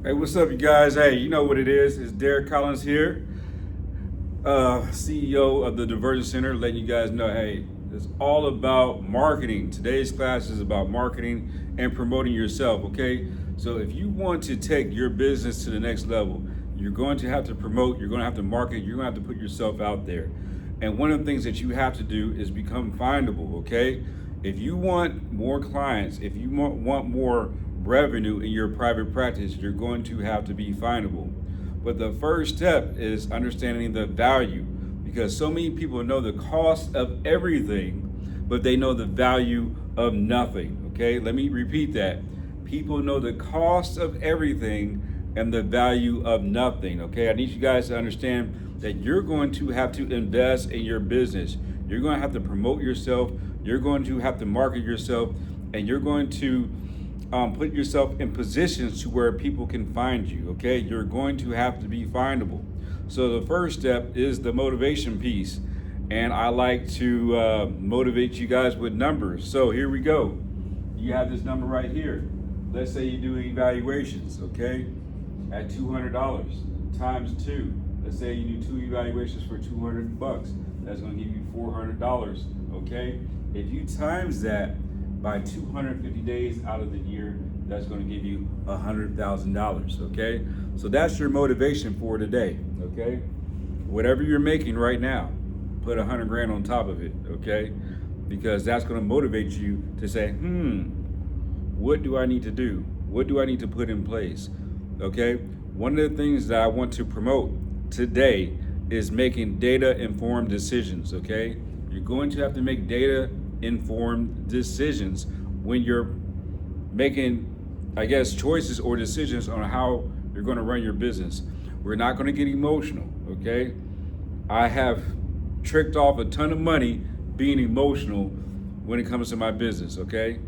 Hey, what's up, you guys? Hey, you know what it is. It's Derek Collins here, CEO of the Diversion Center, letting you guys know, hey, it's all about marketing. Today's class is about marketing and promoting yourself, okay? So if you want to take your business to the next level, you're going to have to promote, you're going to have to market, you're going to have to put yourself out there. And one of the things that you have to do is become findable, okay? If you want more clients, if you want more revenue in your private practice, you're going to have to be findable. But the first step is understanding the value, because so many people know the cost of everything, but they know the value of nothing. Okay, let me repeat that. People know the cost of everything and the value of nothing. Okay, I need you guys to understand that you're going to have to invest in your business. You're going to have to promote yourself. You're going to have to market yourself, and you're going to put yourself in positions to where people can find you. Okay, you're going to have to be findable. So the first step is the motivation piece, and I like to motivate you guys with numbers. So here we go. You have this number right here. Let's say you do evaluations, okay, at $200 times 2. Let's say you do 2 evaluations for $200. That's going to give you $400. Okay, if you times that by 250 days out of the year, that's going to give you $100,000. Okay, so that's your motivation for today. Okay, whatever you're making right now, put 100 grand on top of it. Okay, because that's going to motivate you to say, what do I need to do? What do I need to put in place? Okay, one of the things that I want to promote today is making data-informed decisions. Okay, you're going to have to make data-informed decisions when you're making, I guess, choices or decisions on how you're going to run your business. We're not going to get emotional. Okay, I have tricked off a ton of money being emotional when it comes to my business. Okay,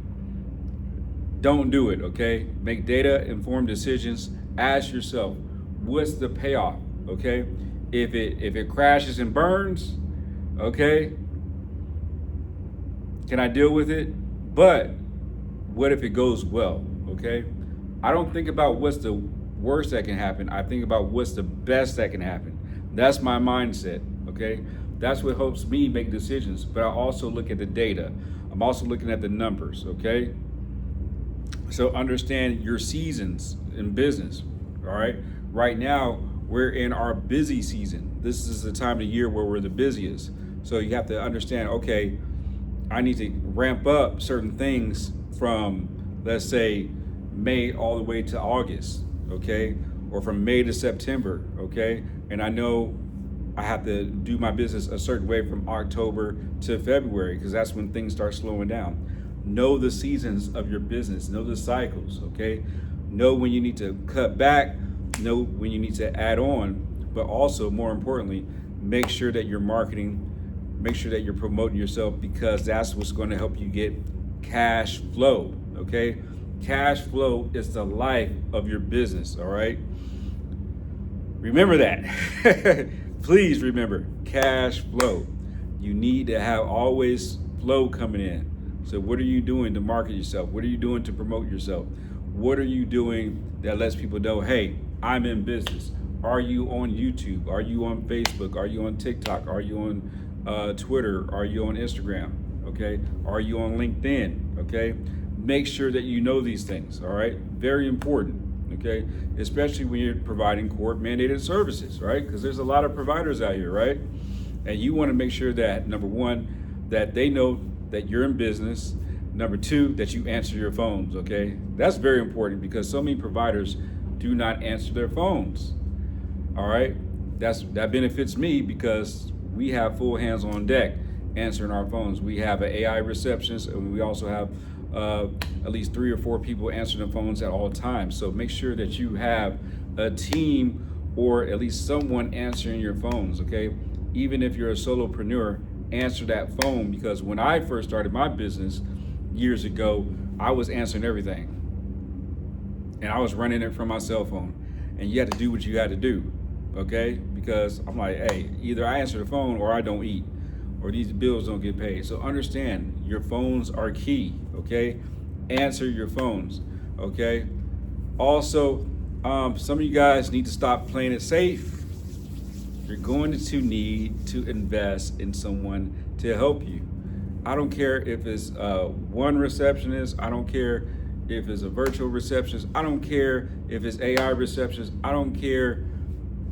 don't do it. Okay, make data-informed decisions. Ask yourself, what's the payoff? Okay, if it crashes and burns, okay, can I deal with it? But what if it goes well? Okay, I don't think about what's the worst that can happen. I think about what's the best that can happen. That's my mindset. Okay, that's what helps me make decisions. But I also look at the data. I'm also looking at the numbers. Okay, so understand your seasons in business. All right, right now we're in our busy season. This is the time of the year where we're the busiest. So you have to understand, okay, I need to ramp up certain things from, let's say, May all the way to August, okay? Or from May to September, okay? And I know I have to do my business a certain way from October to February, because that's when things start slowing down. Know the seasons of your business, know the cycles, okay? Know when you need to cut back, know when you need to add on, but also, more importantly, make sure that you're marketing, make sure that you're promoting yourself, because that's what's going to help you get cash flow. Okay, cash flow is the life of your business. All right, remember that. Please remember cash flow. You need to have always flow coming in. So what are you doing to market yourself? What are you doing to promote yourself? What are you doing that lets people know, hey, I'm in business? Are you on YouTube? Are you on Facebook? Are you on TikTok? Are you on Twitter? Are you on Instagram? Okay, are you on LinkedIn? Okay, make sure that you know these things. All right, very important. Okay, especially when you're providing court mandated services, right? Because there's a lot of providers out here, right? And you want to make sure that, number one, that they know that you're in business. Number two, that you answer your phones. Okay, that's very important, because so many providers do not answer their phones. All right, that benefits me, because we have full hands on deck answering our phones. We have an AI receptionist, and we also have at least 3 or 4 people answering the phones at all times. So make sure that you have a team, or at least someone answering your phones. Okay, even if you're a solopreneur, answer that phone, because when I first started my business years ago, I was answering everything, and I was running it from my cell phone, and you had to do what you had to do. Okay, because I'm like, hey, either I answer the phone or I don't eat, or these bills don't get paid. So understand, your phones are key. Okay, answer your phones. Okay, also Some of you guys need to stop playing it safe. You're going to need to invest in someone to help you. I don't care if it's one receptionist. I don't care if it's a virtual receptionist. I don't care if it's AI receptionist. I don't care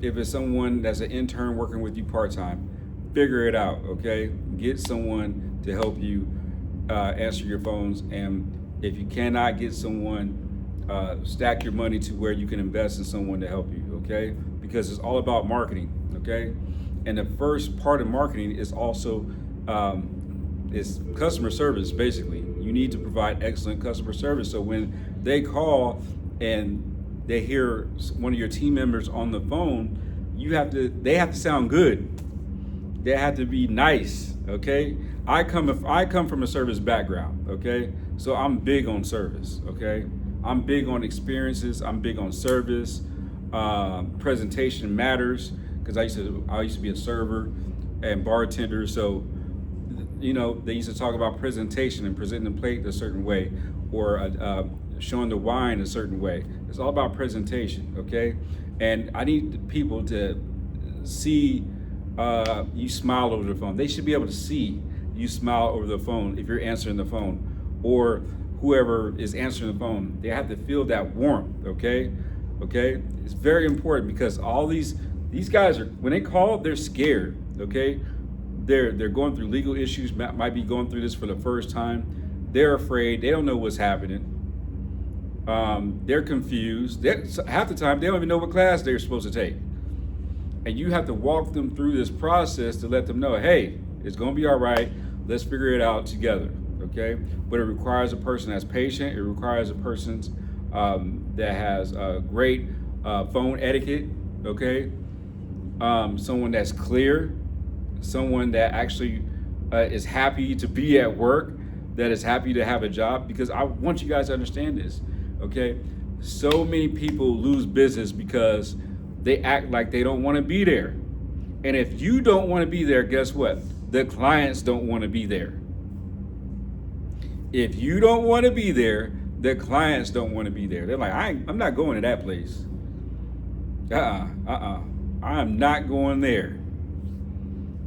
if it's someone that's an intern working with you part-time. Figure it out, okay? Get someone to help you answer your phones. And if you cannot get someone, stack your money to where you can invest in someone to help you, okay? Because it's all about marketing, okay? And the first part of marketing is also is customer service, basically. You need to provide excellent customer service. So when they call and they hear one of your team members on the phone, they have to sound good. They have to be nice, okay? I come from a service background, okay? So I'm big on service, okay? I'm big on experiences. I'm big on service. Presentation matters because I used to be a server and bartender. So, they used to talk about presentation and presenting the plate a certain way, or showing the wine a certain way. It's all about presentation, okay? And I need people to see you smile over the phone. They should be able to see you smile over the phone if you're answering the phone, or whoever is answering the phone. They have to feel that warmth, okay? Okay? It's very important because all these guys are, when they call, they're scared, okay? They're going through legal issues, might be going through this for the first time. They're afraid. They don't know what's happening. They're confused. Half the time, they don't even know what class they're supposed to take. And you have to walk them through this process to let them know, hey, it's going to be all right. Let's figure it out together, okay? But it requires a person that's patient. It requires a person that has great phone etiquette, okay? Someone that's clear, someone that actually is happy to be at work, that is happy to have a job, because I want you guys to understand this, okay? So many people lose business because they act like they don't want to be there. And if you don't want to be there, guess what? The clients don't want to be there. If you don't want to be there, the clients don't want to be there. They're like, I'm not going to that place. I'm not going there.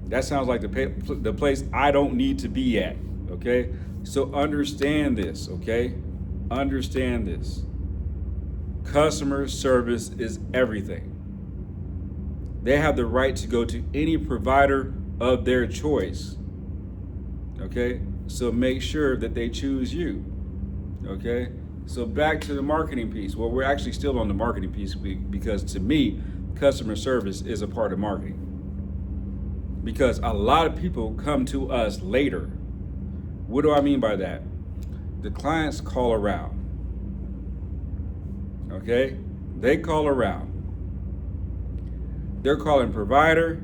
That sounds like the place I don't need to be at, okay? So understand this, okay? Understand this. Customer service is everything. They have the right to go to any provider of their choice, okay? So make sure that they choose you, okay? So back to the marketing piece. Well, we're actually still on the marketing piece because to me, customer service is a part of marketing. Because a lot of people come to us later. What do I mean by that? The clients call around, okay? They call around. They're calling provider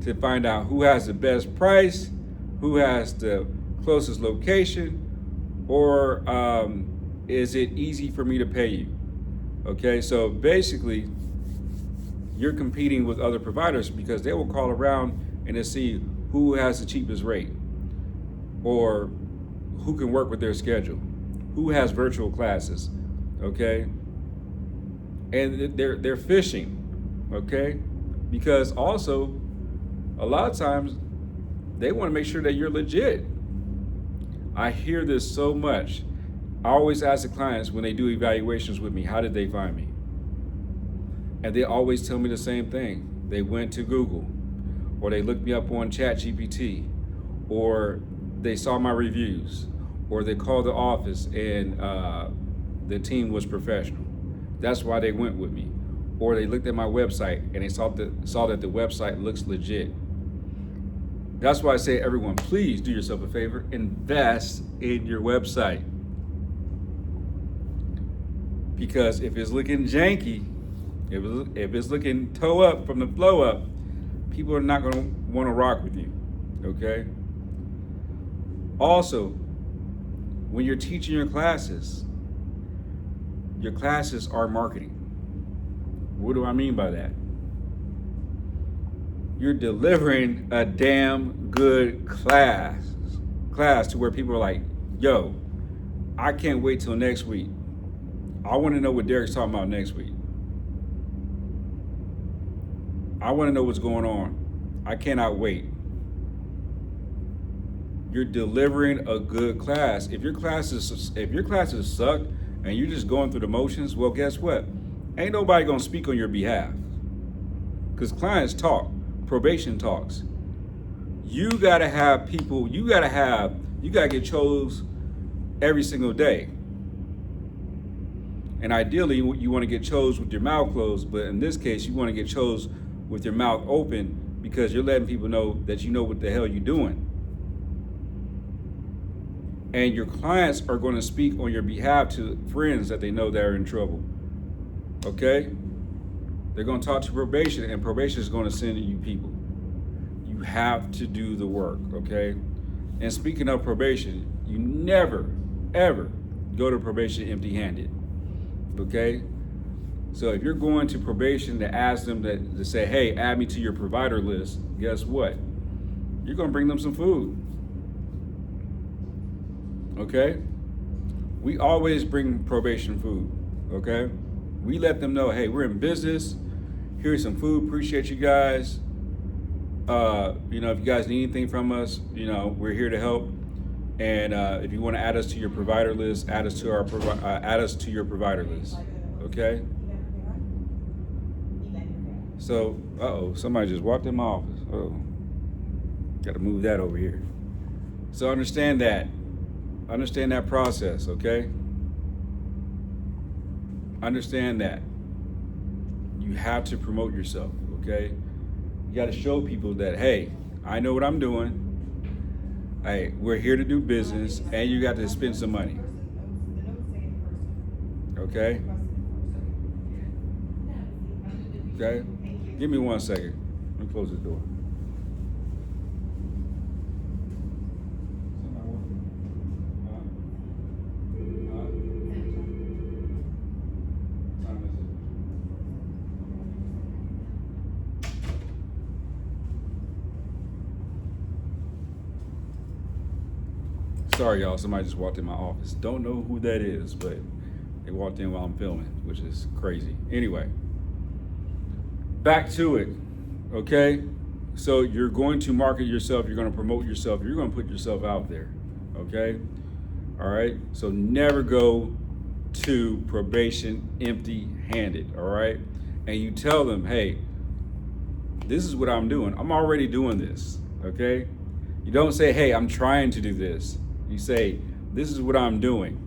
to find out who has the best price, who has the closest location, or is it easy for me to pay you? Okay, so basically, you're competing with other providers because they will call around and to see who has the cheapest rate, or who can work with their schedule, who has virtual classes, okay? And they're fishing, okay? Because also, a lot of times, they want to make sure that you're legit. I hear this so much. I always ask the clients when they do evaluations with me, how did they find me? And they always tell me the same thing. They went to Google, or they looked me up on ChatGPT, or they saw my reviews, or they called the office and the team was professional. That's why they went with me. Or they looked at my website and they saw that the website looks legit. That's why I say, everyone, please do yourself a favor, invest in your website. Because if it's looking janky, if it's looking toe up from the flow up, people are not going to want to rock with you, okay? Also, when you're teaching your classes are marketing. What do I mean by that? You're delivering a damn good class to where people are like, yo, I can't wait till next week. I want to know what Derek's talking about next week. I want to know what's going on. I cannot wait. You're delivering a good class. If your classes suck and you're just going through the motions, well, guess what? Ain't nobody gonna speak on your behalf. Because clients talk, probation talks. You gotta have people, you gotta get chose every single day. And ideally, you want to get chose with your mouth closed, but in this case, you want to get chose with your mouth open because you're letting people know that you know what the hell you're doing. And your clients are going to speak on your behalf to friends that they know that are in trouble. Okay? They're going to talk to probation, and probation is going to send you people. You have to do the work, okay? And speaking of probation, you never, ever go to probation empty-handed. Okay, so if you're going to probation to ask them to say, hey, add me to your provider list, guess what? You're going to bring them some food. Okay, we always bring probation food. Okay, we let them know, hey, we're in business. Here's some food. Appreciate you guys. If you guys need anything from us, we're here to help. And if you want to add us to your provider list, add us to your provider list. Okay. So, somebody just walked in my office. Oh, got to move that over here. So understand that process. Okay. Understand that you have to promote yourself. Okay. You got to show people that, hey, I know what I'm doing. Hey, we're here to do business, and you got to spend some money. Okay? Okay? Give me 1 second. Let me close the door. Sorry, y'all. Somebody just walked in my office. Don't know who that is, but they walked in while I'm filming, which is crazy. Anyway, back to it. Okay? So you're going to market yourself. You're going to promote yourself. You're going to put yourself out there. Okay? All right? So never go to probation empty-handed. All right? And you tell them, hey, this is what I'm doing. I'm already doing this. Okay? You don't say, hey, I'm trying to do this. You say, this is what I'm doing.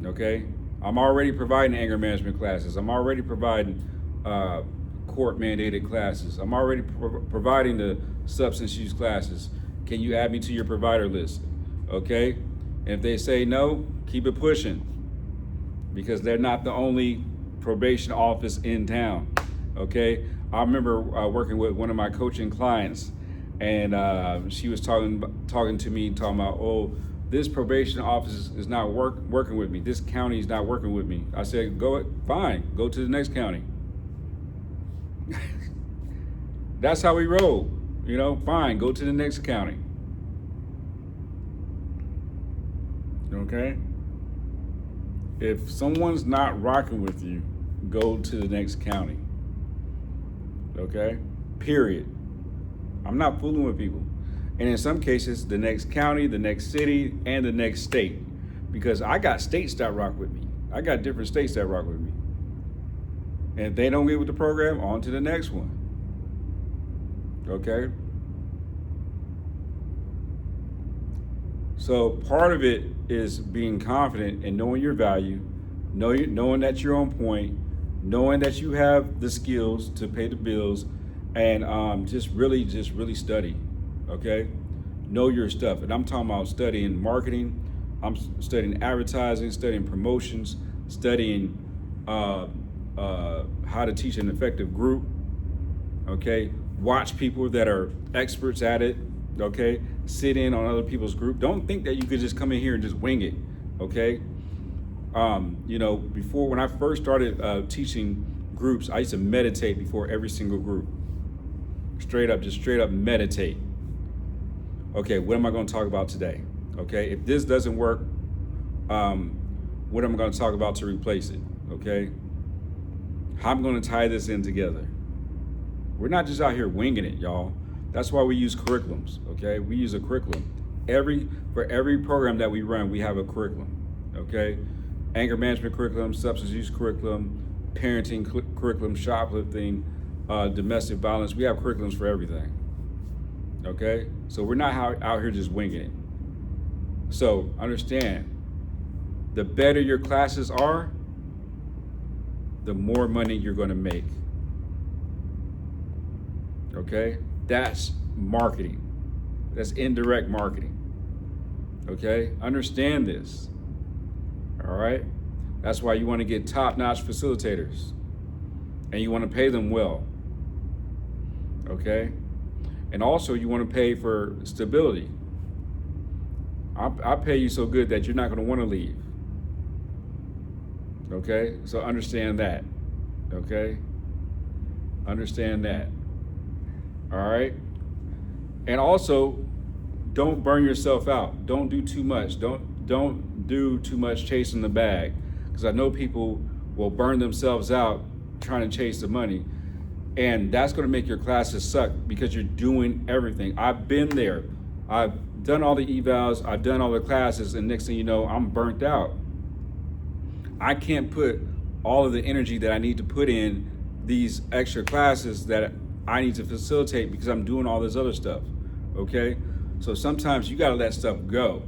Okay? I'm already providing anger management classes. I'm already providing court mandated classes. I'm already providing the substance use classes. Can you add me to your provider list? Okay? And if they say no, keep it pushing, because they're not the only probation office in town. Okay? I remember working with one of my coaching clients, and she was talking to me, talking about, oh, this probation office is not working with me. This county is not working with me. I said, fine, go to the next county. That's how we roll. Fine, go to the next county. Okay? If someone's not rocking with you, go to the next county. Okay? Period. I'm not fooling with people. And in some cases, the next county, the next city, and the next state. Because I got states that rock with me. I got different states that rock with me. And if they don't get with the program, on to the next one. Okay? So part of it is being confident and knowing your value, knowing that you're on point, knowing that you have the skills to pay the bills, and just really study. Okay? Know your stuff. And I'm talking about studying marketing. I'm studying advertising, studying promotions, studying how to teach an effective group. Okay? Watch people that are experts at it. Okay? Sit in on other people's group. Don't think that you could just come in here and just wing it. Okay? Before, when I first started teaching groups, I used to meditate before every single group. Straight up meditate. Okay, what am I going to talk about today? Okay, if this doesn't work, what am I going to talk about to replace it? Okay, how I'm going to tie this in together? We're not just out here winging it, y'all. That's why we use curriculums, okay? We use a curriculum. For every program that we run, we have a curriculum, okay? Anger management curriculum, substance use curriculum, parenting curriculum, shoplifting, domestic violence. We have curriculums for everything, okay? So we're not out here just winging it. So understand, the better your classes are, the more money you're going to make. Okay? That's marketing. That's indirect marketing. Okay? Understand this. All right? That's why you want to get top-notch facilitators. And you want to pay them well. Okay? And also you want to pay for stability. I'll pay you so good that you're not going to want to leave. Okay? So understand that. Okay? Understand that. All right? And also, don't burn yourself out. Don't do too much. Don't do too much chasing the bag. Because I know people will burn themselves out trying to chase the money. And that's going to make your classes suck because you're doing everything. I've been there. I've done all the evals. I've done all the classes. And next thing you know, I'm burnt out. I can't put all of the energy that I need to put in these extra classes that I need to facilitate because I'm doing all this other stuff, okay? So sometimes you gotta let stuff go,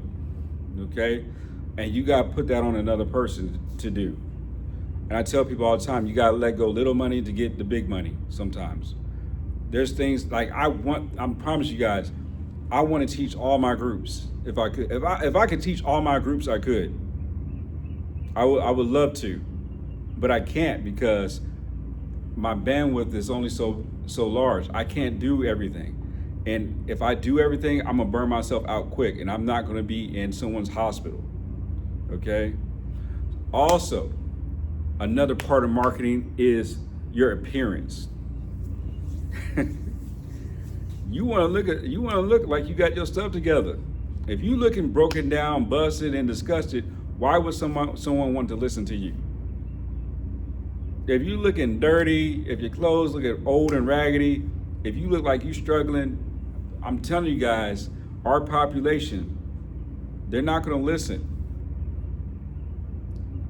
okay? And you gotta put that on another person to do. And I tell people all the time, you gotta let go little money to get the big money sometimes. There's things like I promise you guys, I wanna teach all my groups. If I could, if I could teach all my groups, I could. I would love to, but I can't because my bandwidth is only so large. I can't do everything. And if I do everything, I'm gonna burn myself out quick and I'm not gonna be in someone's hospital, okay? Also, another part of marketing is your appearance. You wanna look like you got your stuff together. If you looking broken down, busted, and disgusted, why would someone want to listen to you? If you looking dirty, if your clothes look old and raggedy, if you look like you struggling, I'm telling you guys, our population, they're not gonna listen.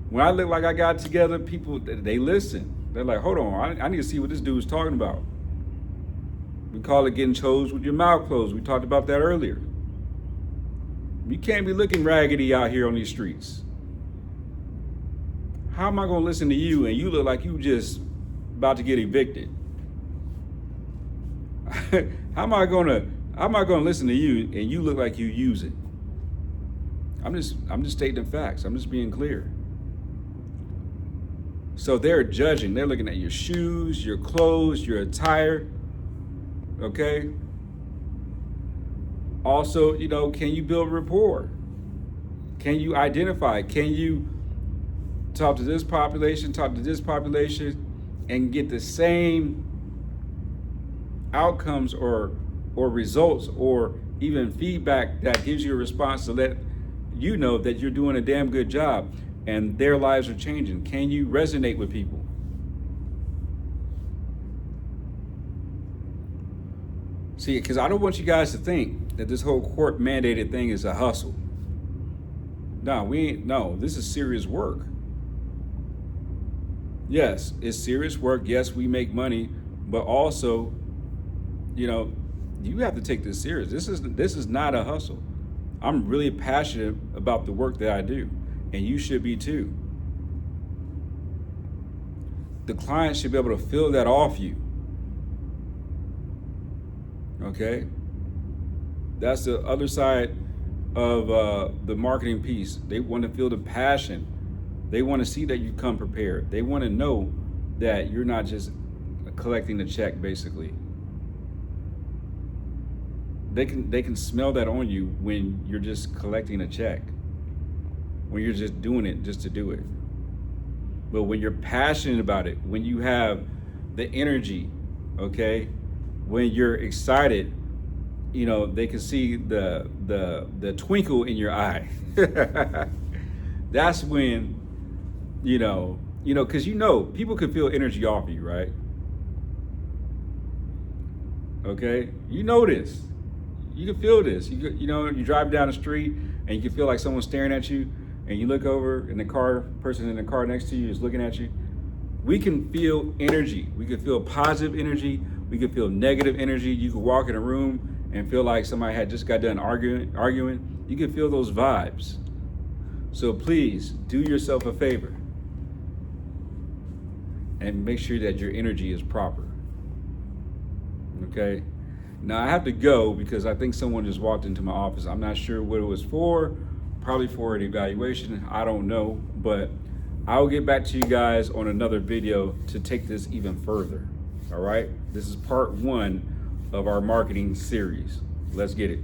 When I look like I got it together, people, they listen. They're like, hold on, I need to see what this dude's talking about. We call it getting chose with your mouth closed. We talked about that earlier. You can't be looking raggedy out here on these streets. How am I gonna listen to you and you look like you just about to get evicted? How am I gonna listen to you and you look like you use it? I'm just stating facts. I'm just being clear. So they're judging. They're looking at your shoes, your clothes, your attire. Okay. Also, can you build rapport? Can you identify? Can you talk to this population, and get the same outcomes or results or even feedback that gives you a response to let you know that you're doing a damn good job and their lives are changing? Can you resonate with people? See, because I don't want you guys to think that this whole court mandated thing is a hustle. No, this is serious work. Yes, it's serious work. Yes, we make money, but also, you have to take this serious. This is not a hustle. I'm really passionate about the work that I do, and you should be too. The client should be able to feel that off you. Okay? That's the other side of the marketing piece. They want to feel the passion. They want to see that you come prepared. They want to know that you're not just collecting the check, basically. They can smell that on you when you're just collecting a check, when you're just doing it just to do it. But when you're passionate about it, when you have the energy, okay, when you're excited, they can see the twinkle in your eye. That's when, because people can feel energy off you, right? Okay, you know this. You can feel this. You know, you drive down the street and you can feel like someone's staring at you, and you look over and the person in the car next to you is looking at you. We can feel energy. We can feel positive energy. We can feel negative energy. You can walk in a room and feel like somebody had just got done arguing. You can feel those vibes. So please do yourself a favor and make sure that your energy is proper. Okay? Now I have to go because I think someone just walked into my office. I'm not sure what it was for, probably for an evaluation. I don't know, but I'll get back to you guys on another video to take this even further. All right? This is part 1 of our marketing series. Let's get it.